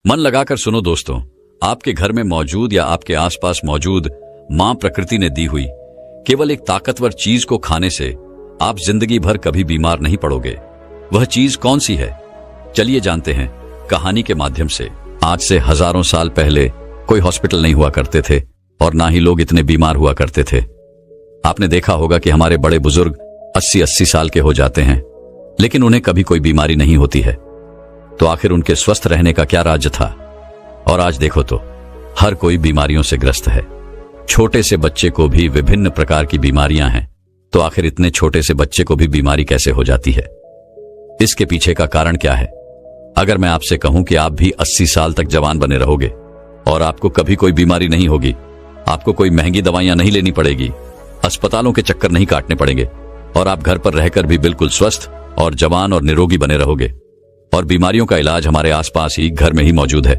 मन लगाकर सुनो दोस्तों, आपके घर में मौजूद या आपके आसपास मौजूद मां प्रकृति ने दी हुई केवल एक ताकतवर चीज को खाने से आप जिंदगी भर कभी बीमार नहीं पड़ोगे। वह चीज कौन सी है, चलिए जानते हैं कहानी के माध्यम से। आज से हजारों साल पहले कोई हॉस्पिटल नहीं हुआ करते थे और ना ही लोग इतने बीमार हुआ करते थे। आपने देखा होगा कि हमारे बड़े बुजुर्ग 80-80 साल के हो जाते हैं, लेकिन उन्हें कभी कोई बीमारी नहीं होती है। तो आखिर उनके स्वस्थ रहने का क्या राज था? और आज देखो तो हर कोई बीमारियों से ग्रस्त है। छोटे से बच्चे को भी विभिन्न प्रकार की बीमारियां हैं। तो आखिर इतने छोटे से बच्चे को भी बीमारी कैसे हो जाती है? इसके पीछे का कारण क्या है? अगर मैं आपसे कहूं कि आप भी 80 साल तक जवान बने रहोगे और आपको कभी कोई बीमारी नहीं होगी, आपको कोई महंगी दवाइयां नहीं लेनी पड़ेगी, अस्पतालों के चक्कर नहीं काटने पड़ेंगे और आप घर पर रहकर भी बिल्कुल स्वस्थ और जवान और निरोगी बने रहोगे और बीमारियों का इलाज हमारे आसपास ही घर में ही मौजूद है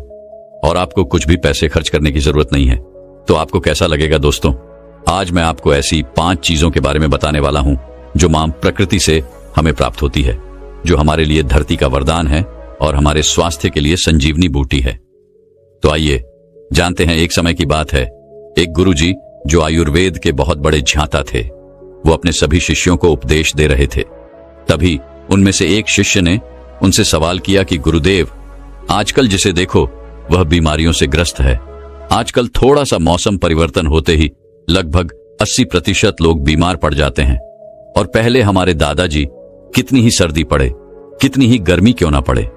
और आपको कुछ भी पैसे खर्च करने की जरूरत नहीं है, तो आपको कैसा लगेगा दोस्तों? आज मैं आपको ऐसी 5 चीजों के बारे में बताने वाला हूं जो मां प्रकृति से हमें प्राप्त होती है, जो हमारे लिए धरती का वरदान है और हमारे स्वास्थ्य के लिए संजीवनी बूटी है। तो आइए जानते हैं। एक समय की बात है, एक गुरुजी जो आयुर्वेद के बहुत बड़े झांता थे, वो अपने सभी शिष्यों को उपदेश दे रहे थे। तभी उनमें से एक शिष्य ने उनसे सवाल किया कि गुरुदेव, आजकल जिसे देखो वह बीमारियों से ग्रस्त है। आजकल थोड़ा सा मौसम परिवर्तन होते ही लगभग 80% लोग बीमार पड़ जाते हैं और पहले हमारे दादाजी कितनी ही सर्दी पड़े, कितनी ही गर्मी क्यों ना पड़े,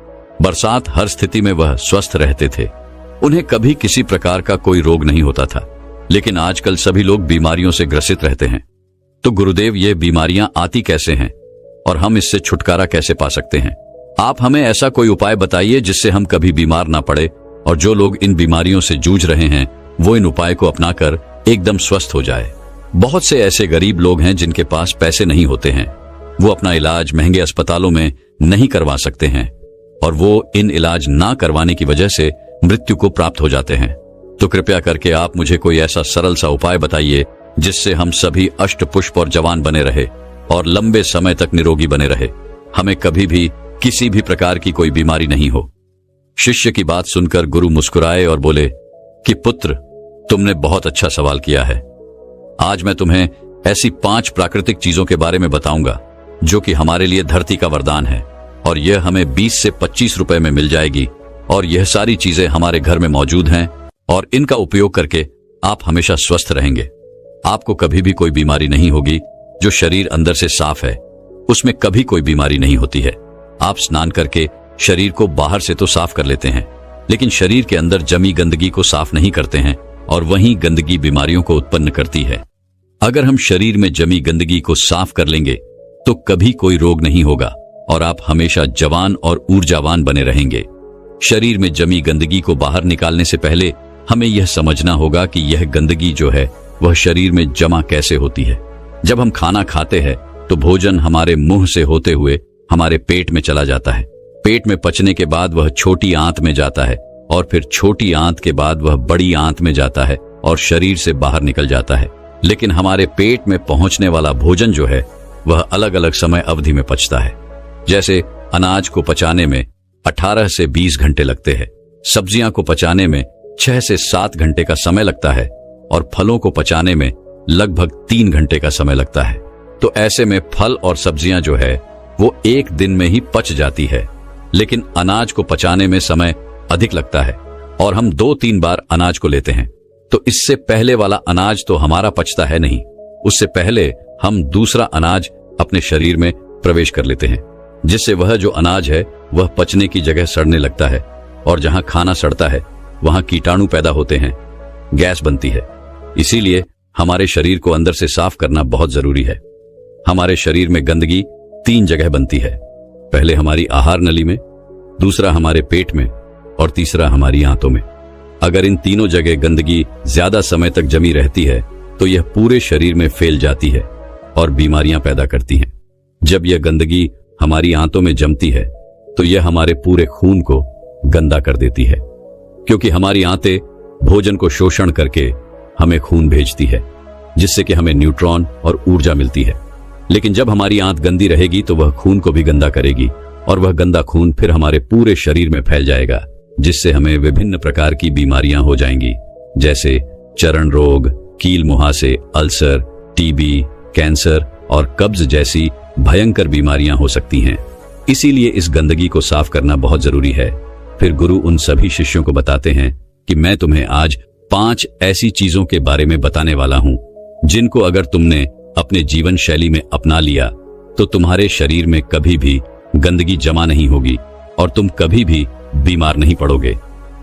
बरसात, हर स्थिति में वह स्वस्थ रहते थे। उन्हें कभी किसी प्रकार का कोई रोग नहीं होता था। लेकिन आजकल सभी लोग बीमारियों से ग्रसित रहते हैं। तो गुरुदेव, ये बीमारियां आती कैसे हैं और हम इससे छुटकारा कैसे पा सकते हैं? आप हमें ऐसा कोई उपाय बताइए जिससे हम कभी बीमार ना पड़े और जो लोग इन बीमारियों से जूझ रहे हैं वो इन उपाय को अपनाकर एकदम स्वस्थ हो जाए। बहुत से ऐसे गरीब लोग हैं जिनके पास पैसे नहीं होते हैं, वो अपना इलाज महंगे अस्पतालों में नहीं करवा सकते हैं और वो इन इलाज ना करवाने की वजह से मृत्यु को प्राप्त हो जाते हैं। तो कृपया करके आप मुझे कोई ऐसा सरल सा उपाय बताइए जिससे हम सभी अष्ट पुष्प और जवान बने रहे और लंबे समय तक निरोगी बने रहे, हमें कभी भी किसी भी प्रकार की कोई बीमारी नहीं हो। शिष्य की बात सुनकर गुरु मुस्कुराए और बोले कि पुत्र, तुमने बहुत अच्छा सवाल किया है। आज मैं तुम्हें ऐसी 5 प्राकृतिक चीजों के बारे में बताऊंगा जो कि हमारे लिए धरती का वरदान है और यह हमें 20 से 25 रुपए में मिल जाएगी और यह सारी चीजें हमारे घर में मौजूद हैं और इनका उपयोग करके आप हमेशा स्वस्थ रहेंगे। आपको कभी भी कोई बीमारी नहीं होगी। जो शरीर अंदर से साफ है उसमें कभी कोई बीमारी नहीं होती है। आप स्नान करके शरीर को बाहर से तो साफ कर लेते हैं, लेकिन शरीर के अंदर जमी गंदगी को साफ नहीं करते हैं और वही गंदगी बीमारियों को उत्पन्न करती है। अगर हम शरीर में जमी गंदगी को साफ कर लेंगे तो कभी कोई रोग नहीं होगा और आप हमेशा जवान और ऊर्जावान बने रहेंगे। शरीर में जमी गंदगी को बाहर निकालने से पहले हमें यह समझना होगा कि यह गंदगी जो है वह शरीर में जमा कैसे होती है। जब हम खाना खाते हैं तो भोजन हमारे मुंह से होते हुए हमारे पेट में चला जाता है। पेट में पचने के बाद वह छोटी आंत में जाता है और फिर छोटी आंत के बाद वह बड़ी आंत में जाता है और शरीर से बाहर निकल जाता है। लेकिन हमारे पेट में पहुंचने वाला भोजन जो है वह अलग अलग समय अवधि में पचता है। जैसे अनाज को पचाने में 18 से 20 घंटे लगते हैं, सब्जियां को पचाने में 6 से 7 घंटे का समय लगता है और फलों को पचाने में लगभग 3 घंटे का समय लगता है। तो ऐसे में फल और सब्जियां जो है वो एक दिन में ही पच जाती है, लेकिन अनाज को पचाने में समय अधिक लगता है और हम 2-3 बार अनाज को लेते हैं। तो इससे पहले वाला अनाज तो हमारा पचता है नहीं, उससे पहले हम दूसरा अनाज अपने शरीर में प्रवेश कर लेते हैं, जिससे वह जो अनाज है वह पचने की जगह सड़ने लगता है और जहां खाना सड़ता है वहां कीटाणु पैदा होते हैं, गैस बनती है। इसीलिए हमारे शरीर को अंदर से साफ करना बहुत जरूरी है। हमारे शरीर में गंदगी 3 जगह बनती है, पहले हमारी आहार नली में, दूसरा हमारे पेट में और तीसरा हमारी आंतों में। अगर इन तीनों जगह गंदगी ज्यादा समय तक जमी रहती है तो यह पूरे शरीर में फैल जाती है और बीमारियां पैदा करती हैं। जब यह गंदगी हमारी आंतों में जमती है तो यह हमारे पूरे खून को गंदा कर देती है, क्योंकि हमारी आंतें भोजन को शोषण करके हमें खून भेजती है, जिससे कि हमें न्यूट्रॉन और ऊर्जा मिलती है। लेकिन जब हमारी आंत गंदी रहेगी तो वह खून को भी गंदा करेगी और वह गंदा खून फिर हमारे पूरे शरीर में फैल जाएगा, जिससे हमें विभिन्न प्रकार की बीमारियां हो जाएंगी, जैसे चरण रोग, कील मुहासे, अल्सर, टीबी, कैंसर और कब्ज जैसी भयंकर बीमारियां हो सकती हैं। इसीलिए इस गंदगी को साफ करना बहुत जरूरी है। फिर गुरु उन सभी शिष्यों को बताते हैं कि मैं तुम्हें आज 5 ऐसी चीजों के बारे में बताने वाला हूं, जिनको अगर तुमने अपने जीवन शैली में अपना लिया तो तुम्हारे शरीर में कभी भी गंदगी जमा नहीं होगी और तुम कभी भी बीमार नहीं पड़ोगे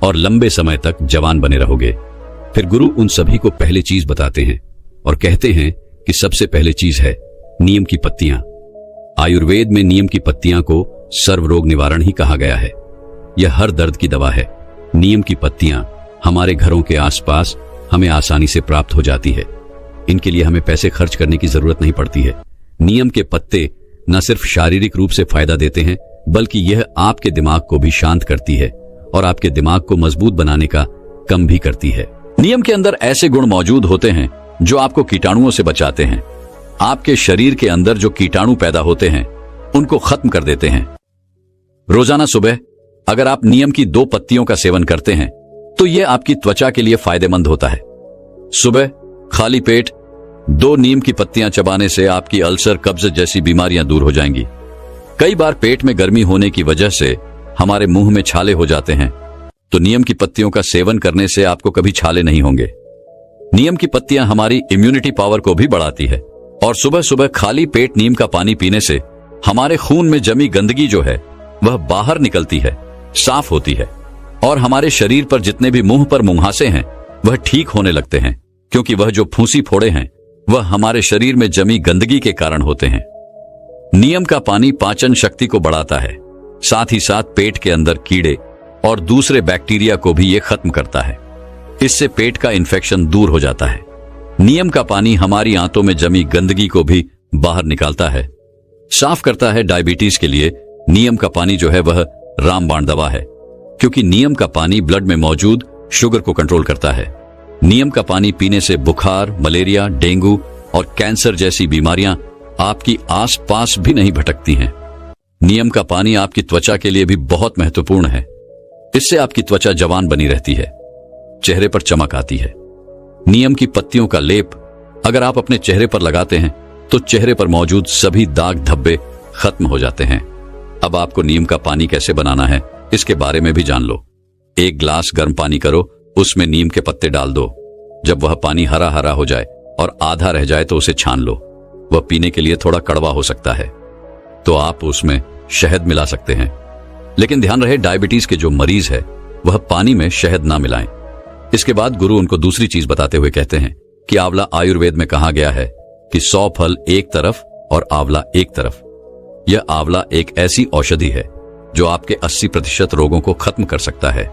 और लंबे समय तक जवान बने रहोगे। फिर गुरु उन सभी को पहली चीज बताते हैं और कहते हैं कि सबसे पहले चीज है नीम की पत्तियां। आयुर्वेद में नीम की पत्तियां को सर्व रोग निवारण ही कहा गया है। यह हर दर्द की दवा है। नीम की पत्तियां हमारे घरों के आसपास हमें आसानी से प्राप्त हो जाती है। इनके लिए हमें पैसे खर्च करने की जरूरत नहीं पड़ती है। नीम के पत्ते न सिर्फ शारीरिक रूप से फायदा देते हैं, बल्कि यह आपके दिमाग को भी शांत करती है और आपके दिमाग को मजबूत बनाने का काम भी करती है। नीम के अंदर ऐसे गुण मौजूद होते हैं जो आपको कीटाणुओं से बचाते हैं। आपके शरीर के अंदर जो कीटाणु पैदा होते हैं उनको खत्म कर देते हैं। रोजाना सुबह अगर आप नीम की 2 पत्तियों का सेवन करते हैं तो यह आपकी त्वचा के लिए फायदेमंद होता है। सुबह खाली पेट 2 नीम की पत्तियां चबाने से आपकी अल्सर, कब्ज जैसी बीमारियां दूर हो जाएंगी। कई बार पेट में गर्मी होने की वजह से हमारे मुंह में छाले हो जाते हैं, तो नीम की पत्तियों का सेवन करने से आपको कभी छाले नहीं होंगे। नीम की पत्तियां हमारी इम्यूनिटी पावर को भी बढ़ाती है और सुबह सुबह खाली पेट नीम का पानी पीने से हमारे खून में जमी गंदगी जो है वह बाहर निकलती है, साफ होती है और हमारे शरीर पर जितने भी मुंह पर मुंहासे हैं वह ठीक होने लगते हैं, क्योंकि वह जो फूंसी फोड़े हैं वह हमारे शरीर में जमी गंदगी के कारण होते हैं। नीम का पानी पाचन शक्ति को बढ़ाता है, साथ ही साथ पेट के अंदर कीड़े और दूसरे बैक्टीरिया को भी ये खत्म करता है। इससे पेट का इन्फेक्शन दूर हो जाता है। नीम का पानी हमारी आंतों में जमी गंदगी को भी बाहर निकालता है, साफ करता है। डायबिटीज के लिए नीम का पानी जो है वह रामबाण दवा है, क्योंकि नीम का पानी ब्लड में मौजूद शुगर को कंट्रोल करता है। नीम का पानी पीने से बुखार, मलेरिया, डेंगू और कैंसर जैसी बीमारियां आपकी आसपास भी नहीं भटकती हैं। नीम का पानी आपकी त्वचा के लिए भी बहुत महत्वपूर्ण है। इससे आपकी त्वचा जवान बनी रहती है, चेहरे पर चमक आती है। नीम की पत्तियों का लेप अगर आप अपने चेहरे पर लगाते हैं तो चेहरे पर मौजूद सभी दाग धब्बे खत्म हो जाते हैं। अब आपको नीम का पानी कैसे बनाना है इसके बारे में भी जान लो। 1 गिलास गर्म पानी करो, उसमें नीम के पत्ते डाल दो। जब वह पानी हरा हरा हो जाए और आधा रह जाए तो उसे छान लो। वह पीने के लिए थोड़ा कड़वा हो सकता है, तो आप उसमें शहद मिला सकते हैं। लेकिन ध्यान रहे, डायबिटीज के जो मरीज है वह पानी में शहद ना मिलाएं। इसके बाद गुरु उनको दूसरी चीज बताते हुए कहते हैं कि आंवला आयुर्वेद में कहा गया है कि 100 फल एक तरफ और आंवला एक तरफ। यह आंवला एक ऐसी औषधि है जो आपके 80% रोगों को खत्म कर सकता है।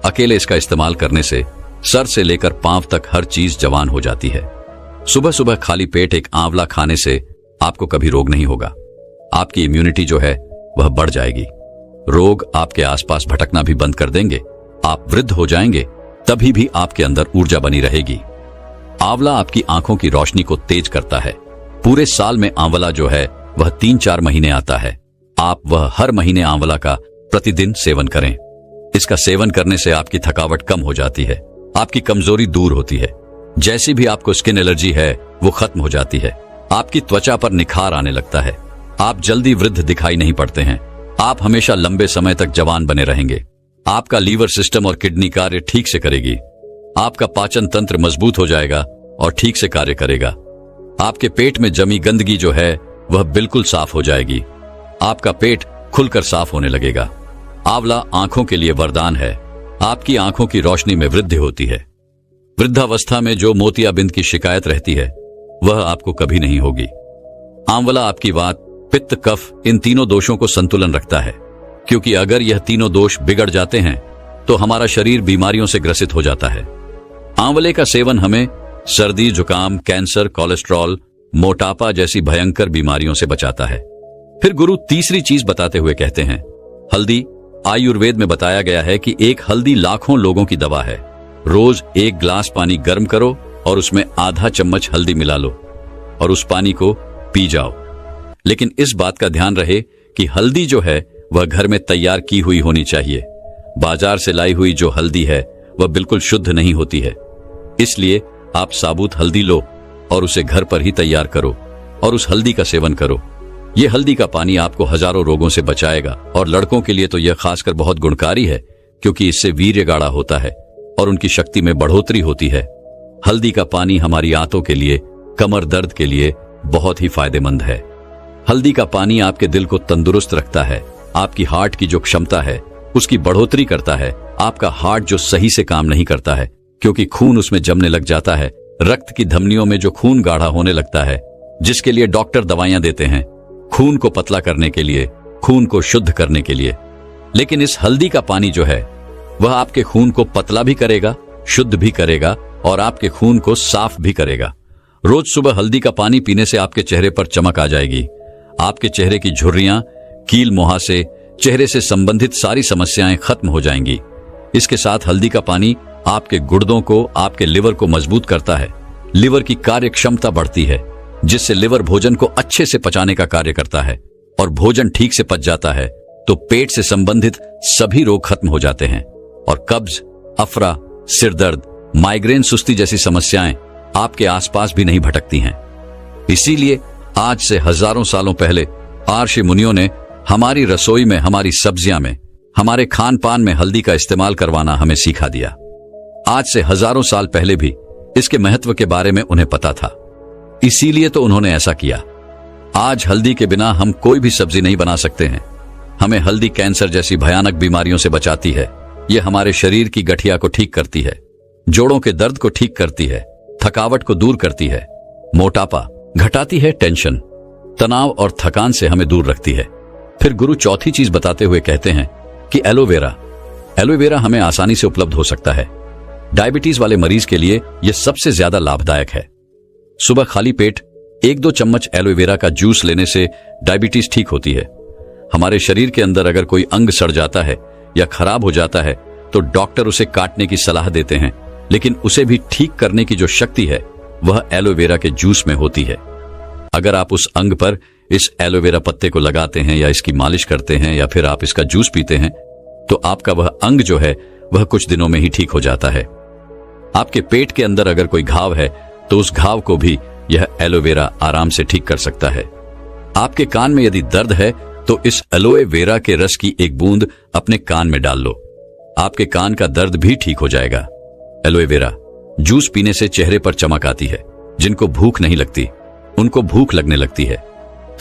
अकेले इसका इस्तेमाल करने से सर से लेकर पांव तक हर चीज जवान हो जाती है। सुबह सुबह खाली पेट एक आंवला खाने से आपको कभी रोग नहीं होगा। आपकी इम्यूनिटी जो है वह बढ़ जाएगी। रोग आपके आसपास भटकना भी बंद कर देंगे। आप वृद्ध हो जाएंगे, तभी भी आपके अंदर ऊर्जा बनी रहेगी। आंवला आपकी आंखों की रोशनी को तेज करता है। पूरे साल में आंवला जो है वह 3-4 महीने आता है। आप वह हर महीने आंवला का प्रतिदिन सेवन करें। इसका सेवन करने से आपकी थकावट कम हो जाती है, आपकी कमजोरी दूर होती है। जैसी भी आपको स्किन एलर्जी है वो खत्म हो जाती है। आपकी त्वचा पर निखार आने लगता है। आप जल्दी वृद्ध दिखाई नहीं पड़ते हैं। आप हमेशा लंबे समय तक जवान बने रहेंगे। आपका लीवर सिस्टम और किडनी कार्य ठीक से करेगी। आपका पाचन तंत्र मजबूत हो जाएगा और ठीक से कार्य करेगा। आपके पेट में जमी गंदगी जो है वह बिल्कुल साफ हो जाएगी। आपका पेट खुलकर साफ होने लगेगा। आंवला आंखों के लिए वरदान है। आपकी आंखों की रोशनी में वृद्धि होती है। वृद्धावस्था में जो मोतियाबिंद की शिकायत रहती है वह आपको कभी नहीं होगी। आंवला आपकी वात, पित्त, कफ इन तीनों दोषों को संतुलन रखता है, क्योंकि अगर यह तीनों दोष बिगड़ जाते हैं तो हमारा शरीर बीमारियों से ग्रसित हो जाता है। आंवले का सेवन हमें सर्दी, जुकाम, कैंसर, कोलेस्ट्रॉल, मोटापा जैसी भयंकर बीमारियों से बचाता है। फिर गुरु तीसरी चीज बताते हुए कहते हैं, हल्दी। आयुर्वेद में बताया गया है कि एक हल्दी लाखों लोगों की दवा है। रोज 1 गिलास पानी गर्म करो और उसमें आधा चम्मच हल्दी मिला लो और उस पानी को पी जाओ। लेकिन इस बात का ध्यान रहे कि हल्दी जो है वह घर में तैयार की हुई होनी चाहिए। बाजार से लाई हुई जो हल्दी है वह बिल्कुल शुद्ध नहीं होती है। इसलिए आप साबुत हल्दी लो और उसे घर पर ही तैयार करो और उस हल्दी का सेवन करो। यह हल्दी का पानी आपको हजारों रोगों से बचाएगा और लड़कों के लिए तो यह खासकर बहुत गुणकारी है, क्योंकि इससे वीर्य गाढ़ा होता है और उनकी शक्ति में बढ़ोतरी होती है। हल्दी का पानी हमारी आंतों के लिए, कमर दर्द के लिए बहुत ही फायदेमंद है। हल्दी का पानी आपके दिल को तंदुरुस्त रखता है, आपकी हार्ट की जो क्षमता है उसकी बढ़ोतरी करता है। आपका हार्ट जो सही से काम नहीं करता है क्योंकि खून उसमें जमने लग जाता है, रक्त की धमनियों में जो खून गाढ़ा होने लगता है, जिसके लिए डॉक्टर दवाइयां देते हैं खून को पतला करने के लिए, खून को शुद्ध करने के लिए। लेकिन इस हल्दी का पानी जो है वह आपके खून को पतला भी करेगा, शुद्ध भी करेगा और आपके खून को साफ भी करेगा। रोज सुबह हल्दी का पानी पीने से आपके चेहरे पर चमक आ जाएगी। आपके चेहरे की झुर्रियां, कील मुहासे, चेहरे से संबंधित सारी समस्याएं खत्म हो जाएंगी। इसके साथ हल्दी का पानी आपके गुर्दों को, आपके लिवर को मजबूत करता है। लिवर की कार्य क्षमता बढ़ती है, जिससे लिवर भोजन को अच्छे से पचाने का कार्य करता है और भोजन ठीक से पच जाता है तो पेट से संबंधित सभी रोग खत्म हो जाते हैं और कब्ज, अफरा, सिर दर्द, माइग्रेन, सुस्ती जैसी समस्याएं आपके आसपास भी नहीं भटकती हैं। इसीलिए आज से हजारों सालों पहले ऋषि मुनियों ने हमारी रसोई में, हमारी सब्जियां में, हमारे खान पान में हल्दी का इस्तेमाल करवाना हमें सिखा दिया। आज से हजारों साल पहले भी इसके महत्व के बारे में उन्हें पता था, इसीलिए तो उन्होंने ऐसा किया। आज हल्दी के बिना हम कोई भी सब्जी नहीं बना सकते हैं। हमें हल्दी कैंसर जैसी भयानक बीमारियों से बचाती है। यह हमारे शरीर की गठिया को ठीक करती है, जोड़ों के दर्द को ठीक करती है, थकावट को दूर करती है, मोटापा घटाती है, टेंशन, तनाव और थकान से हमें दूर रखती है। फिर गुरु चौथी चीज बताते हुए कहते हैं कि एलोवेरा। एलोवेरा हमें आसानी से उपलब्ध हो सकता है। डायबिटीज वाले मरीज के लिए यह सबसे ज्यादा लाभदायक है। सुबह खाली पेट 1-2 चम्मच एलोवेरा का जूस लेने से डायबिटीज ठीक होती है। हमारे शरीर के अंदर अगर कोई अंग सड़ जाता है या खराब हो जाता है तो डॉक्टर उसे काटने की सलाह देते हैं, लेकिन उसे भी ठीक करने की जो शक्ति है वह एलोवेरा के जूस में होती है। अगर आप उस अंग पर इस एलोवेरा पत्ते को लगाते हैं या इसकी मालिश करते हैं या फिर आप इसका जूस पीते हैं तो आपका वह अंग जो है वह कुछ दिनों में ही ठीक हो जाता है। आपके पेट के अंदर अगर कोई घाव है तो उस घाव को भी यह एलोवेरा आराम से ठीक कर सकता है। आपके कान में यदि दर्द है तो इस एलोए वेरा के रस की एक बूंद अपने कान में डाल लो, आपके कान का दर्द भी ठीक हो जाएगा। एलोए वेरा जूस पीने से चेहरे पर चमक आती है। जिनको भूख नहीं लगती उनको भूख लगने लगती है।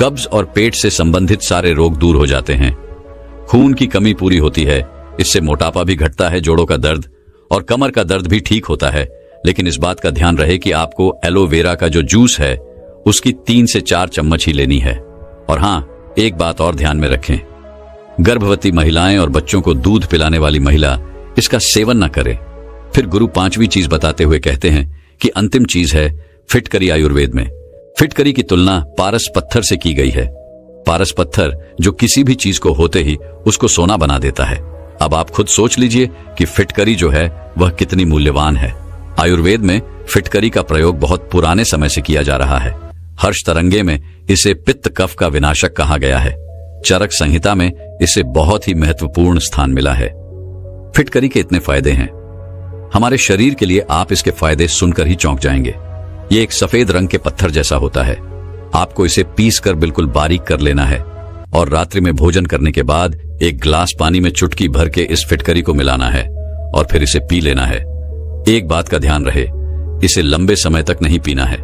कब्ज और पेट से संबंधित सारे रोग दूर हो जाते हैं। खून की कमी पूरी होती है। इससे मोटापा भी घटता है, जोड़ों का दर्द और कमर का दर्द भी ठीक होता है। लेकिन इस बात का ध्यान रहे कि आपको एलोवेरा का जो जूस है उसकी 3 से 4 चम्मच ही लेनी है। और हाँ, एक बात और ध्यान में रखें, गर्भवती महिलाएं और बच्चों को दूध पिलाने वाली महिला इसका सेवन न करे। फिर गुरु 5वीं चीज बताते हुए कहते हैं कि अंतिम चीज है फिटकरी। आयुर्वेद में फिटकरी की तुलना पारस पत्थर से की गई है। पारस पत्थर जो किसी भी चीज को होते ही उसको सोना बना देता है। अब आप खुद सोच लीजिए कि फिटकरी जो है वह कितनी मूल्यवान है। आयुर्वेद में फिटकरी का प्रयोग बहुत पुराने समय से किया जा रहा है। हर्ष तरंगे में इसे पित्त कफ का विनाशक कहा गया है। चरक संहिता में इसे बहुत ही महत्वपूर्ण स्थान मिला है। फिटकरी के इतने फायदे हैं हमारे शरीर के लिए, आप इसके फायदे सुनकर ही चौंक जाएंगे। ये एक सफेद रंग के पत्थर जैसा होता है। आपको इसे पीस कर बिल्कुल बारीक कर लेना है और रात्रि में भोजन करने के बाद एक गिलास पानी में चुटकी भर के इस फिटकरी को मिलाना है और फिर इसे पी लेना है। एक बात का ध्यान रहे, इसे लंबे समय तक नहीं पीना है,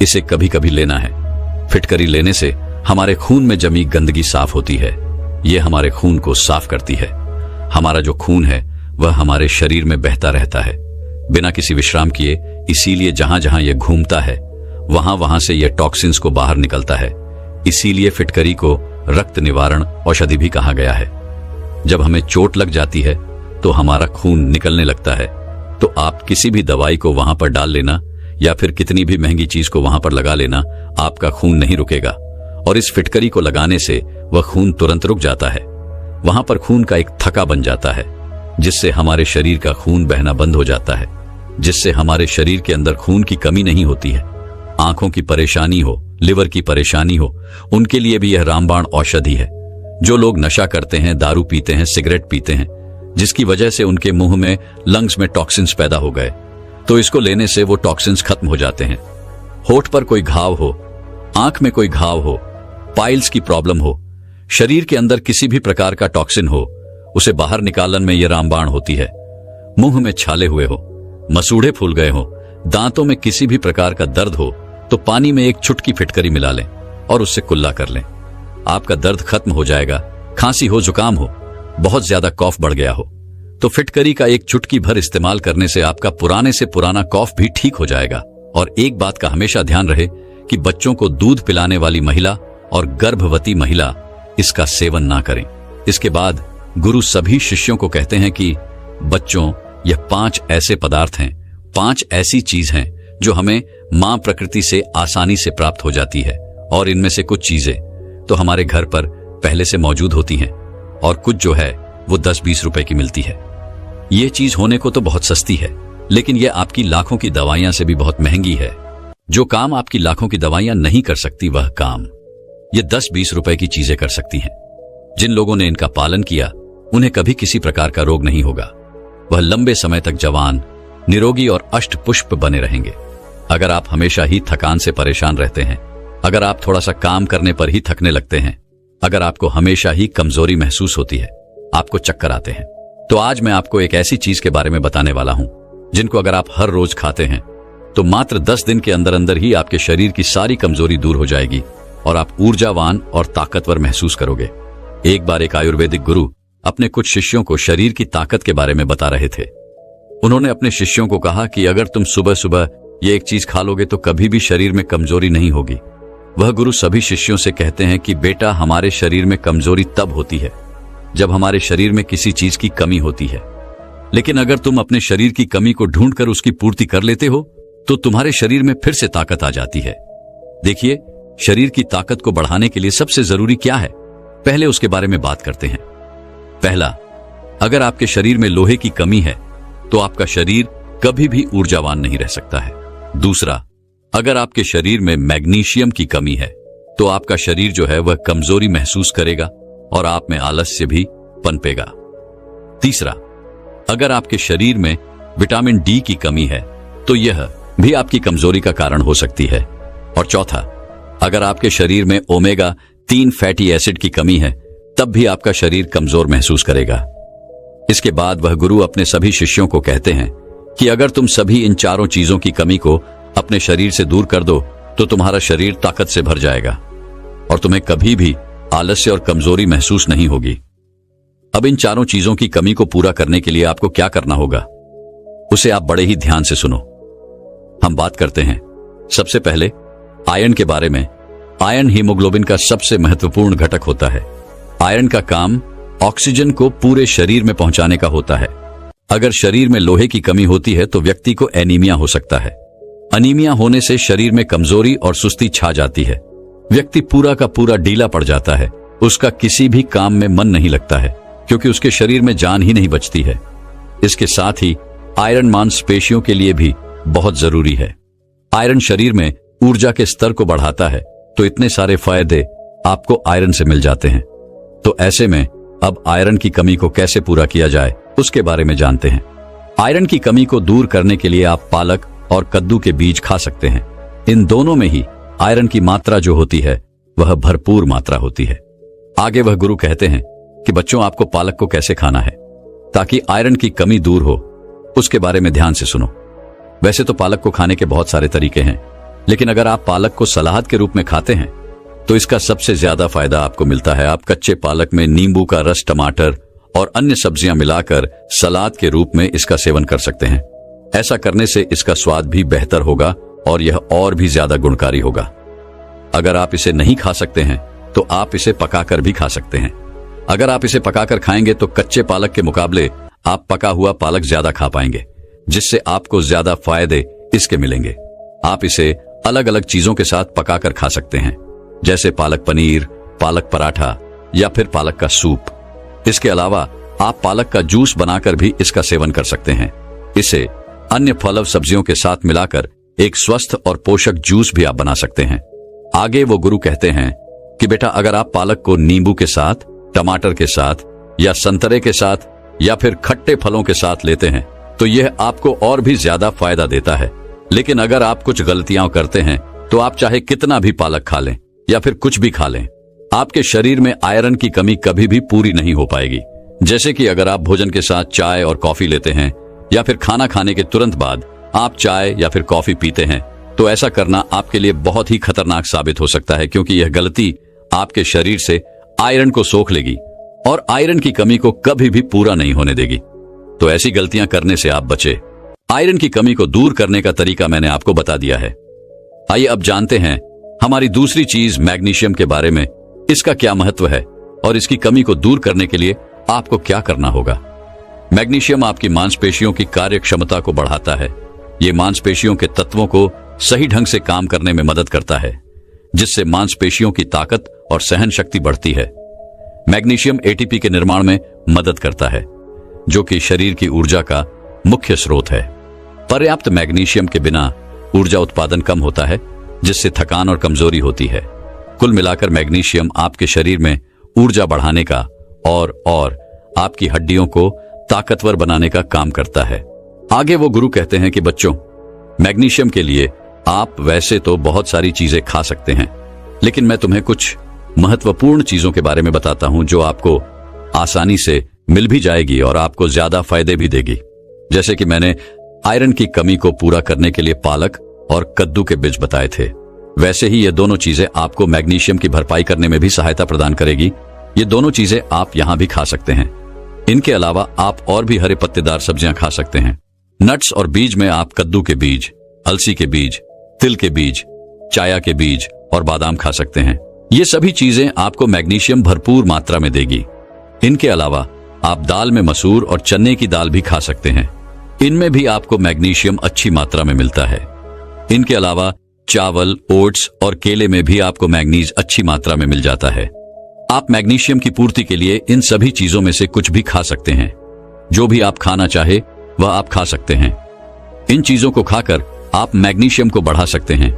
इसे कभी कभी लेना है। फिटकरी लेने से हमारे खून में जमी गंदगी साफ होती है। यह हमारे खून को साफ करती है। हमारा जो खून है वह हमारे शरीर में बहता रहता है बिना किसी विश्राम किए, इसीलिए जहां जहां यह घूमता है वहां वहां से यह टॉक्सिन्स को बाहर निकलता है। इसीलिए फिटकरी को रक्त निवारण औषधि भी कहा गया है। जब हमें चोट लग जाती है तो हमारा खून निकलने लगता है, तो आप किसी भी दवाई को वहां पर डाल लेना या फिर कितनी भी महंगी चीज को वहां पर लगा लेना, आपका खून नहीं रुकेगा। और इस फिटकरी को लगाने से वह खून तुरंत रुक जाता है। वहां पर खून का एक थक्का बन जाता है, जिससे हमारे शरीर का खून बहना बंद हो जाता है, जिससे हमारे शरीर के अंदर खून की कमी नहीं होती है। आंखों की परेशानी हो, लिवर की परेशानी हो, उनके लिए भी यह रामबाण औषधि है। जो लोग नशा करते हैं, दारू पीते हैं, सिगरेट पीते हैं, जिसकी वजह से उनके मुंह में, लंग्स में टॉक्सिन्स पैदा हो गए, तो इसको लेने से वो टॉक्सिन्स खत्म हो जाते हैं। होठ पर कोई घाव हो, आंख में कोई घाव हो, पाइल्स की प्रॉब्लम हो, शरीर के अंदर किसी भी प्रकार का टॉक्सिन हो, उसे बाहर निकालन में यह रामबाण होती है। मुंह में छाले हुए हो, मसूड़े फूल गए हो, दांतों में किसी भी प्रकार का दर्द हो, तो पानी में एक चुटकी फिटकरी मिला लें और उससे कुल्ला कर लें। आपका दर्द खत्म हो जाएगा। खांसी हो, जुकाम हो, बहुत ज्यादा कॉफ बढ़ गया हो, तो फिटकरी का एक चुटकी भर इस्तेमाल करने से आपका पुराने से पुराना कॉफ भी ठीक हो जाएगा। और एक बात का हमेशा ध्यान रहे कि बच्चों को दूध पिलाने वाली महिला और गर्भवती महिला इसका सेवन ना करें। इसके बाद गुरु सभी शिष्यों को कहते हैं कि बच्चों, यह 5 ऐसे पदार्थ हैं, 5 ऐसी चीज हैं जो हमें मां प्रकृति से आसानी से प्राप्त हो जाती है। और इनमें से कुछ चीजें तो हमारे घर पर पहले से मौजूद होती हैं और कुछ जो है वो 10-20 रुपए की मिलती है। ये चीज होने को तो बहुत सस्ती है, लेकिन यह आपकी लाखों की दवाइयां से भी बहुत महंगी है। जो काम आपकी लाखों की दवाइयां नहीं कर सकती, वह काम ये 10-20 रुपए की चीजें कर सकती हैं। जिन लोगों ने इनका पालन किया उन्हें कभी किसी प्रकार का रोग नहीं होगा। वह लंबे समय तक जवान, निरोगी और अष्ट पुष्प बने रहेंगे। अगर आप हमेशा ही थकान से परेशान रहते हैं, अगर आप थोड़ा सा काम करने पर ही थकने लगते हैं, अगर आपको हमेशा ही कमजोरी महसूस होती है, आपको चक्कर आते हैं, तो आज मैं आपको एक ऐसी चीज के बारे में बताने वाला हूं जिनको अगर आप हर रोज खाते हैं तो मात्र 10 दिन के अंदर अंदर ही आपके शरीर की सारी कमजोरी दूर हो जाएगी और आप ऊर्जावान और ताकतवर महसूस करोगे। एक बार एक आयुर्वेदिक गुरु अपने कुछ शिष्यों को शरीर की ताकत के बारे में बता रहे थे। उन्होंने अपने शिष्यों को कहा कि अगर तुम सुबह सुबह ये एक चीज खा लोगे तो कभी भी शरीर में कमजोरी नहीं होगी। वह गुरु सभी शिष्यों से कहते हैं कि बेटा, हमारे शरीर में कमजोरी तब होती है जब हमारे शरीर में किसी चीज की कमी होती है, लेकिन अगर तुम अपने शरीर की कमी को ढूंढकर उसकी पूर्ति कर लेते हो तो तुम्हारे शरीर में फिर से ताकत आ जाती है। देखिए, शरीर की ताकत को बढ़ाने के लिए सबसे जरूरी क्या है, पहले उसके बारे में बात करते हैं। पहला, अगर आपके शरीर में लोहे की कमी है तो आपका शरीर कभी भी ऊर्जावान नहीं रह सकता है। दूसरा, अगर आपके शरीर में मैग्नीशियम की कमी है तो आपका शरीर जो है वह कमजोरी महसूस करेगा और आप में आलस्य भी पनपेगा। तीसरा, अगर आपके शरीर में विटामिन डी की कमी है तो यह भी आपकी कमजोरी का कारण हो सकती है। और चौथा, अगर आपके शरीर में ओमेगा 3 फैटी एसिड की कमी है तब भी आपका शरीर कमजोर महसूस करेगा। इसके बाद वह गुरु अपने सभी शिष्यों को कहते हैं कि अगर तुम सभी इन चारों चीजों की कमी को अपने शरीर से दूर कर दो तो तुम्हारा शरीर ताकत से भर जाएगा और तुम्हें कभी भी आलस्य और कमजोरी महसूस नहीं होगी। अब इन चारों चीजों की कमी को पूरा करने के लिए आपको क्या करना होगा, उसे आप बड़े ही ध्यान से सुनो। हम बात करते हैं सबसे पहले आयरन के बारे में। आयरन हीमोग्लोबिन का सबसे महत्वपूर्ण घटक होता है। आयरन का काम ऑक्सीजन को पूरे शरीर में पहुंचाने का होता है। अगर शरीर में लोहे की कमी होती है तो व्यक्ति को एनीमिया हो सकता है। अनीमिया होने से शरीर में कमजोरी और सुस्ती छा जाती है। व्यक्ति पूरा का पूरा ढीला पड़ जाता है, उसका किसी भी काम में मन नहीं लगता है क्योंकि उसके शरीर में जान ही नहीं बचती है। इसके साथ ही आयरन मांसपेशियों के लिए भी बहुत जरूरी है। आयरन शरीर में ऊर्जा के स्तर को बढ़ाता है, तो इतने सारे फायदे आपको आयरन से मिल जाते हैं। तो ऐसे में अब आयरन की कमी को कैसे पूरा किया जाए उसके बारे में जानते हैं। आयरन की कमी को दूर करने के लिए आप पालक और कद्दू के बीज खा सकते हैं। इन दोनों में ही आयरन की मात्रा जो होती है वह भरपूर मात्रा होती है। आगे वह गुरु कहते हैं कि बच्चों, आपको पालक को कैसे खाना है ताकि आयरन की कमी दूर हो, उसके बारे में ध्यान से सुनो। वैसे तो पालक को खाने के बहुत सारे तरीके हैं, लेकिन अगर आप पालक को सलाद के रूप में खाते हैं तो इसका सबसे ज्यादा फायदा आपको मिलता है। आप कच्चे पालक में नींबू का रस, टमाटर और अन्य सब्जियां मिलाकर सलाद के रूप में इसका सेवन कर सकते हैं। ऐसा करने से इसका स्वाद भी बेहतर होगा और यह और भी ज्यादा गुणकारी होगा। अगर आप इसे नहीं खा सकते हैं तो आप इसे पकाकर भी खा सकते हैं। अगर आप इसे पकाकर खाएंगे तो कच्चे पालक के मुकाबले आप पका हुआ पालक ज्यादा खा पाएंगे, जिससे आपको ज्यादा फायदे इसके मिलेंगे। आप इसे अलग अलग चीजों के साथ पकाकर खा सकते हैं, जैसे पालक पनीर, पालक पराठा या फिर पालक का सूप। इसके अलावा आप पालक का जूस बनाकर भी इसका सेवन कर सकते हैं। इसे अन्य फल सब्जियों के साथ मिलाकर एक स्वस्थ और पोषक जूस भी आप बना सकते हैं। आगे वो गुरु कहते हैं कि बेटा, अगर आप पालक को नींबू के साथ, टमाटर के साथ या संतरे के साथ या फिर खट्टे फलों के साथ लेते हैं तो यह आपको और भी ज्यादा फायदा देता है। लेकिन अगर आप कुछ गलतियां करते हैं तो आप चाहे कितना भी पालक खा लें या फिर कुछ भी खा लें, आपके शरीर में आयरन की कमी कभी भी पूरी नहीं हो पाएगी। जैसे कि अगर आप भोजन के साथ चाय और कॉफी लेते हैं या फिर खाना खाने के तुरंत बाद आप चाय या फिर कॉफी पीते हैं, तो ऐसा करना आपके लिए बहुत ही खतरनाक साबित हो सकता है, क्योंकि यह गलती आपके शरीर से आयरन को सोख लेगी और आयरन की कमी को कभी भी पूरा नहीं होने देगी। तो ऐसी गलतियां करने से आप बचे। आयरन की कमी को दूर करने का तरीका मैंने आपको बता दिया है। आइए अब जानते हैं हमारी दूसरी चीज मैग्नीशियम के बारे में। इसका क्या महत्व है और इसकी कमी को दूर करने के लिए आपको क्या करना होगा। मैग्नीशियम आपकी मांसपेशियों की कार्य क्षमता को बढ़ाता है। ये मांसपेशियों के तत्वों को सही ढंग से काम करने में मदद करता है, जिससे मांसपेशियों की ताकत और सहन शक्ति बढ़ती है। मैग्नीशियम एटीपी के निर्माण में मदद करता है, जो कि शरीर की ऊर्जा का मुख्य स्रोत है। पर्याप्त मैग्नीशियम के बिना ऊर्जा उत्पादन कम होता है, जिससे थकान और कमजोरी होती है। कुल मिलाकर मैग्नीशियम आपके शरीर में ऊर्जा बढ़ाने का और आपकी हड्डियों को ताकतवर बनाने का काम करता है। आगे वो गुरु कहते हैं कि बच्चों, मैग्नीशियम के लिए आप वैसे तो बहुत सारी चीजें खा सकते हैं, लेकिन मैं तुम्हें कुछ महत्वपूर्ण चीजों के बारे में बताता हूं जो आपको आसानी से मिल भी जाएगी और आपको ज्यादा फायदे भी देगी। जैसे कि मैंने आयरन की कमी को पूरा करने के लिए पालक और कद्दू के बीज बताए थे, वैसे ही ये दोनों चीजें आपको मैग्नीशियम की भरपाई करने में भी सहायता प्रदान करेगी। ये दोनों चीजें आप यहां भी खा सकते हैं। इनके अलावा आप और भी हरे पत्तेदार सब्जियां खा सकते हैं। नट्स और बीज में आप कद्दू के बीज, अलसी के बीज, तिल के बीज, चाया के बीज और बादाम खा सकते हैं। ये सभी चीजें आपको मैग्नीशियम भरपूर मात्रा में देगी। इनके अलावा आप दाल में मसूर और चने की दाल भी खा सकते हैं। इनमें भी आपको मैग्नीशियम अच्छी मात्रा में मिलता है। इनके अलावा चावल, ओट्स और केले में भी आपको मैग्नीज अच्छी मात्रा में मिल जाता है। आप मैग्नीशियम की पूर्ति के लिए इन सभी चीजों में से कुछ भी खा सकते हैं। जो भी आप खाना चाहे वह आप खा सकते हैं। इन चीजों को खाकर आप मैग्नीशियम को बढ़ा सकते हैं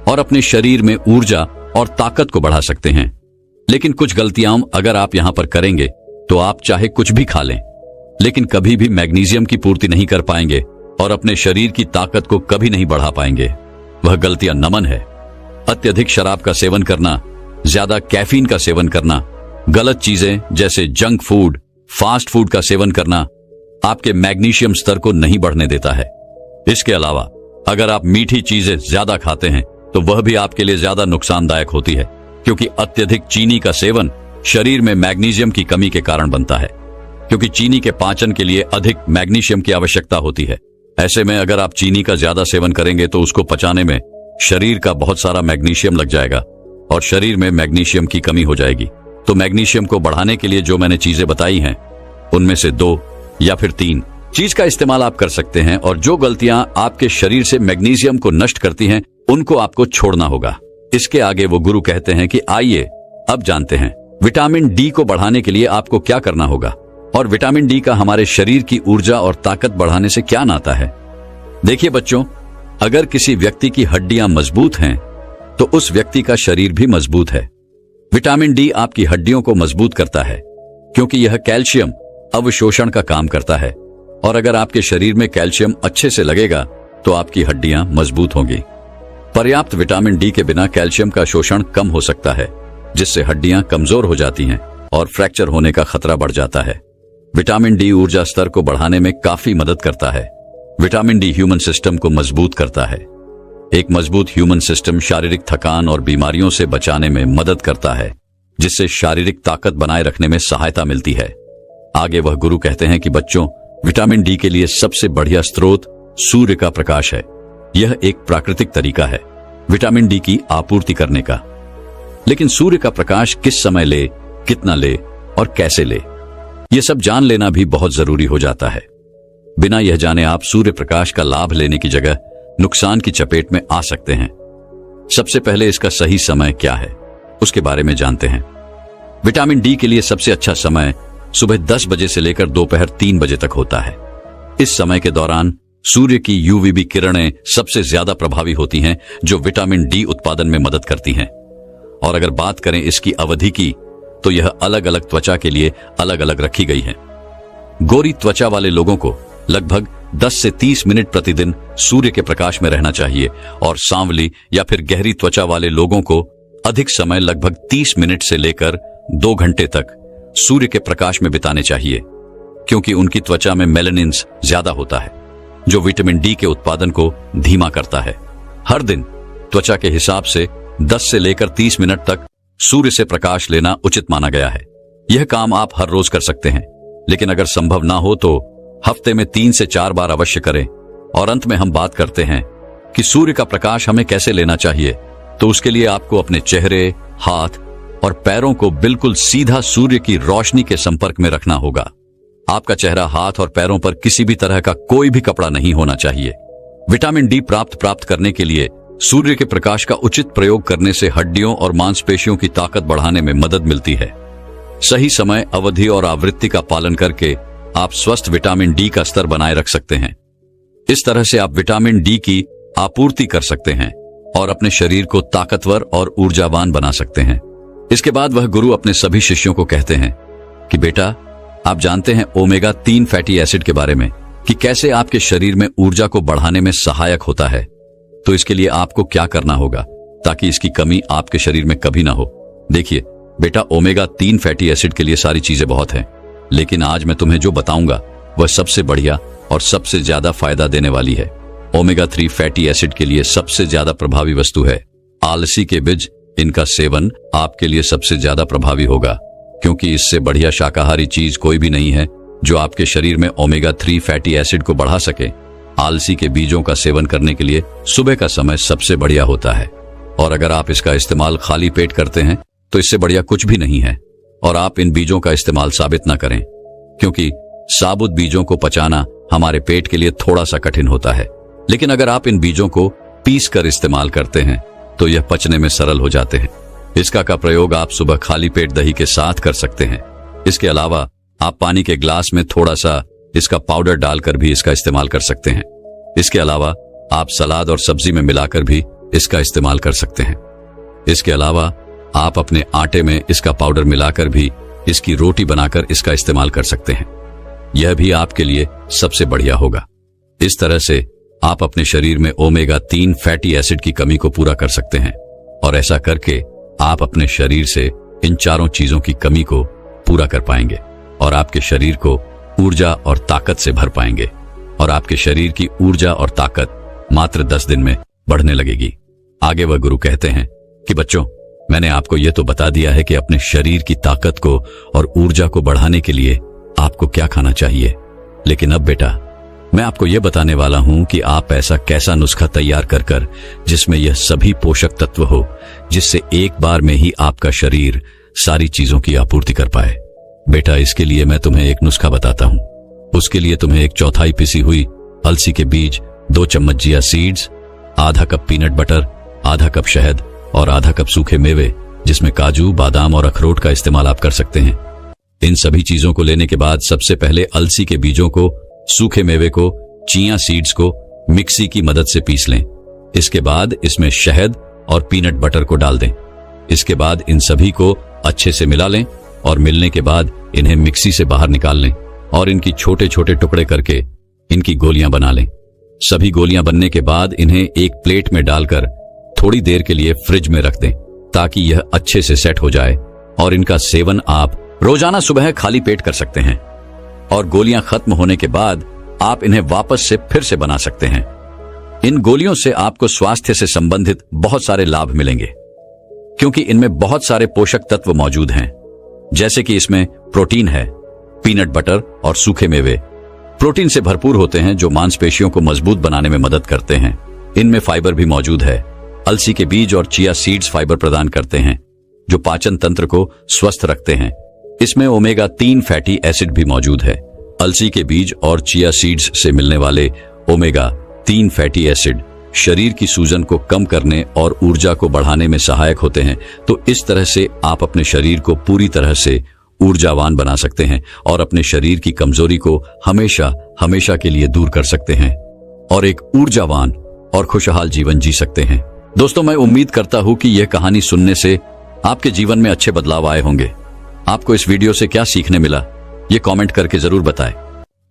और अपने शरीर में ऊर्जा और ताकत को बढ़ा सकते हैं। लेकिन कुछ गलतियां अगर आप यहां पर करेंगे तो आप चाहे कुछ भी खा लें, लेकिन कभी भी मैग्नीशियम की पूर्ति नहीं कर पाएंगे और अपने शरीर की ताकत को कभी नहीं बढ़ा पाएंगे। वह गलतियां नमन है। अत्यधिक शराब का सेवन करना, ज्यादा कैफीन का सेवन करना, गलत चीजें जैसे जंक फूड, फास्ट फूड का सेवन करना आपके मैग्नीशियम स्तर को नहीं बढ़ने देता है। इसके अलावा अगर आप मीठी चीजें ज्यादा खाते हैं तो वह भी आपके लिए ज्यादा नुकसानदायक होती है, क्योंकि अत्यधिक चीनी का सेवन शरीर में मैग्नीशियम की कमी के कारण बनता है, क्योंकि चीनी के पाचन के लिए अधिक मैग्नीशियम की आवश्यकता होती है। ऐसे में अगर आप चीनी का ज्यादा सेवन करेंगे तो उसको पचाने में शरीर का बहुत सारा मैग्नीशियम लग जाएगा और शरीर में मैग्नीशियम की कमी हो जाएगी। तो मैग्नीशियम को बढ़ाने के लिए जो मैंने चीजें बताई हैं, उनमें से 2 या फिर 3 चीज का इस्तेमाल आप कर सकते हैं, और जो गलतियां आपके शरीर से मैग्नीशियम को नष्ट करती हैं उनको आपको छोड़ना होगा। इसके आगे वो गुरु कहते हैं कि आइए अब जानते हैं विटामिन डी को बढ़ाने के लिए आपको क्या करना होगा और विटामिन डी का हमारे शरीर की ऊर्जा और ताकत बढ़ाने से क्या नाता है। देखिए बच्चों, अगर किसी व्यक्ति की हड्डियां मजबूत हैं तो उस व्यक्ति का शरीर भी मजबूत है। विटामिन डी आपकी हड्डियों को मजबूत करता है, क्योंकि यह कैल्शियम अवशोषण का काम करता है, और अगर आपके शरीर में कैल्शियम अच्छे से लगेगा तो आपकी हड्डियां मजबूत होंगी। पर्याप्त विटामिन डी के बिना कैल्शियम का शोषण कम हो सकता है, जिससे हड्डियां कमजोर हो जाती हैं और फ्रैक्चर होने का खतरा बढ़ जाता है। विटामिन डी ऊर्जा स्तर को बढ़ाने में काफी मदद करता है। विटामिन डी ह्यूमन सिस्टम को मजबूत करता है। एक मजबूत ह्यूमन सिस्टम शारीरिक थकान और बीमारियों से बचाने में मदद करता है, जिससे शारीरिक ताकत बनाए रखने में सहायता मिलती है। आगे वह गुरु कहते हैं कि बच्चों, विटामिन डी के लिए सबसे बढ़िया स्रोत सूर्य का प्रकाश है। यह एक प्राकृतिक तरीका है विटामिन डी की आपूर्ति करने का। लेकिन सूर्य का प्रकाश किस समय ले, कितना ले और कैसे ले, यह सब जान लेना भी बहुत जरूरी हो जाता है। बिना यह जाने आप सूर्य प्रकाश का लाभ लेने की जगह नुकसान की चपेट में आ सकते हैं। सबसे पहले इसका सही समय क्या है, उसके बारे में जानते हैं। विटामिन डी के लिए सबसे अच्छा समय सुबह 10 बजे से लेकर दोपहर 3 बजे तक होता है। इस समय के दौरान सूर्य की यूवीबी किरणें सबसे ज्यादा प्रभावी होती हैं, जो विटामिन डी उत्पादन में मदद करती हैं। और अगर बात करें इसकी अवधि की, तो यह अलग अलग त्वचा के लिए अलग अलग रखी गई है। गोरी त्वचा वाले लोगों को लगभग 10 से 30 मिनट प्रतिदिन सूर्य के प्रकाश में रहना चाहिए और सांवली या फिर गहरी त्वचा वाले लोगों को अधिक समय लगभग 30 मिनट से लेकर 2 घंटे तक सूर्य के प्रकाश में बिताने चाहिए, क्योंकि उनकी त्वचा में मेलानिन ज्यादा होता है जो विटामिन डी के उत्पादन को धीमा करता है। हर दिन त्वचा के हिसाब से 10 से लेकर 30 मिनट तक सूर्य से प्रकाश लेना उचित माना गया है। यह काम आप हर रोज कर सकते हैं, लेकिन अगर संभव ना हो तो हफ्ते में 3 से 4 बार अवश्य करें। और अंत में हम बात करते हैं कि सूर्य का प्रकाश हमें कैसे लेना चाहिए। तो उसके लिए आपको अपने चेहरे, हाथ और पैरों को बिल्कुल सीधा सूर्य की रोशनी के संपर्क में रखना होगा। आपका चेहरा, हाथ और पैरों पर किसी भी तरह का कोई भी कपड़ा नहीं होना चाहिए। विटामिन डी प्राप्त करने के लिए सूर्य के प्रकाश का उचित प्रयोग करने से हड्डियों और मांसपेशियों की ताकत बढ़ाने में मदद मिलती है। सही समय, अवधि और आवृत्ति का पालन करके आप स्वस्थ विटामिन डी का स्तर बनाए रख सकते हैं। इस तरह से आप विटामिन डी की आपूर्ति कर सकते हैं और अपने शरीर को ताकतवर और ऊर्जावान बना सकते हैं। इसके बाद वह गुरु अपने सभी शिष्यों को कहते हैं कि बेटा, आप जानते हैं ओमेगा 3 फैटी एसिड के बारे में कि कैसे आपके शरीर में ऊर्जा को बढ़ाने में सहायक होता है। तो इसके लिए आपको क्या करना होगा ताकि इसकी कमी आपके शरीर में कभी ना हो। देखिए बेटा, ओमेगा 3 फैटी एसिड के लिए सारी चीजें बहुत हैं, लेकिन आज मैं तुम्हें जो बताऊंगा वह सबसे बढ़िया और सबसे ज्यादा फायदा देने वाली है। ओमेगा 3 फैटी एसिड के लिए सबसे ज्यादा प्रभावी वस्तु है आलसी के बीज। इनका सेवन आपके लिए सबसे ज्यादा प्रभावी होगा, क्योंकि इससे बढ़िया शाकाहारी चीज कोई भी नहीं है जो आपके शरीर में ओमेगा 3 फैटी एसिड को बढ़ा सके। आलसी के बीजों का सेवन करने के लिए सुबह का समय सबसे बढ़िया होता है, और अगर आप इसका इस्तेमाल खाली पेट करते हैं तो इससे बढ़िया कुछ भी नहीं है। और आप इन बीजों का इस्तेमाल साबित ना करें, क्योंकि साबुत बीजों को पचाना हमारे पेट के लिए थोड़ा सा कठिन होता है, लेकिन अगर आप इन बीजों को पीस कर इस्तेमाल करते हैं तो यह पचने में सरल हो जाते हैं। इसका का प्रयोग आप सुबह खाली पेट दही के साथ कर सकते हैं। इसके अलावा आप पानी के ग्लास में थोड़ा सा इसका पाउडर डालकर भी इसका इस्तेमाल कर सकते हैं। इसके अलावा आप सलाद और सब्जी में मिलाकर भी इसका इस्तेमाल कर सकते हैं। इसके अलावा आप अपने आटे में इसका पाउडर मिलाकर भी इसकी रोटी बनाकर इसका इस्तेमाल कर सकते हैं। यह भी आपके लिए सबसे बढ़िया होगा। इस तरह से आप अपने शरीर में ओमेगा 3 फैटी एसिड की कमी को पूरा कर सकते हैं, और ऐसा करके आप अपने शरीर से इन चारों चीजों की कमी को पूरा कर पाएंगे और आपके शरीर को ऊर्जा और ताकत से भर पाएंगे, और आपके शरीर की ऊर्जा और ताकत मात्र 10 दिन में बढ़ने लगेगी। आगे वह गुरु कहते हैं कि बच्चों, मैंने आपको यह तो बता दिया है कि अपने शरीर की ताकत को और ऊर्जा को बढ़ाने के लिए आपको क्या खाना चाहिए, लेकिन अब बेटा, मैं आपको यह बताने वाला हूं कि आप ऐसा कैसा नुस्खा तैयार कर जिसमें यह सभी पोषक तत्व हो, जिससे एक बार में ही आपका शरीर सारी चीजों की आपूर्ति कर पाए। बेटा, इसके लिए मैं तुम्हें एक नुस्खा बताता हूं। उसके लिए तुम्हें 1/4 पिसी हुई अलसी के बीज, 2 चम्मच चिया सीड्स, आधा कप पीनट बटर, आधा कप शहद और आधा कप सूखे मेवे, जिसमें काजू, बादाम और अखरोट का इस्तेमाल आप कर सकते हैं। इन सभी चीजों को लेने के बाद सबसे पहले अलसी के बीजों को, सूखे मेवे को, चिया सीड्स को मिक्सी की मदद से पीस लें। इसके बाद इसमें शहद और पीनट बटर को डाल दें। इसके बाद इन सभी को अच्छे से मिला लें और मिलने के बाद इन्हें मिक्सी से बाहर निकाल लें और इनकी छोटे छोटे टुकड़े करके इनकी गोलियां बना लें। सभी गोलियां बनने के बाद इन्हें एक प्लेट में डालकर थोड़ी देर के लिए फ्रिज में रख दें ताकि यह अच्छे से सेट हो जाए, और इनका सेवन आप रोजाना सुबह खाली पेट कर सकते हैं। और गोलियां खत्म होने के बाद आप इन्हें वापस से फिर से बना सकते हैं। इन गोलियों से आपको स्वास्थ्य से संबंधित बहुत सारे लाभ मिलेंगे, क्योंकि इनमें बहुत सारे पोषक तत्व मौजूद हैं, जैसे कि इसमें प्रोटीन है। पीनट बटर और सूखे मेवे प्रोटीन से भरपूर होते हैं जो मांसपेशियों को मजबूत बनाने में मदद करते हैं। इनमें फाइबर भी मौजूद है। अलसी के बीज और चिया सीड्स फाइबर प्रदान करते हैं जो पाचन तंत्र को स्वस्थ रखते हैं। इसमें ओमेगा 3 फैटी एसिड भी मौजूद है। अलसी के बीज और चिया सीड्स से मिलने वाले ओमेगा 3 फैटी एसिड शरीर की सूजन को कम करने और ऊर्जा को बढ़ाने में सहायक होते हैं। तो इस तरह से आप अपने शरीर को पूरी तरह से ऊर्जावान बना सकते हैं और अपने शरीर की कमजोरी को हमेशा हमेशा के लिए दूर कर सकते हैं और एक ऊर्जावान और खुशहाल जीवन जी सकते हैं। दोस्तों, मैं उम्मीद करता हूं कि यह कहानी सुनने से आपके जीवन में अच्छे बदलाव आए होंगे। आपको इस वीडियो से क्या सीखने मिला, ये कमेंट करके जरूर बताएं।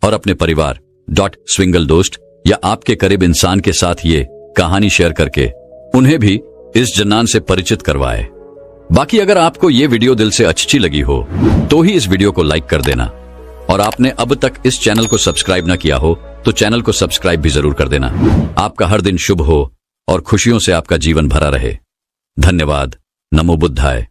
और अपने परिवार स्विंगल दोस्त या आपके करीब इंसान के साथ ये कहानी शेयर करके उन्हें भी इस जन्नान से परिचित करवाए। बाकी अगर आपको ये वीडियो दिल से अच्छी लगी हो तो ही इस वीडियो को लाइक कर देना, और आपने अब तक इस चैनल को सब्सक्राइब ना किया हो तो चैनल को सब्सक्राइब भी जरूर कर देना। आपका हर दिन शुभ हो और खुशियों से आपका जीवन भरा रहे। धन्यवाद। नमो बुद्धाय।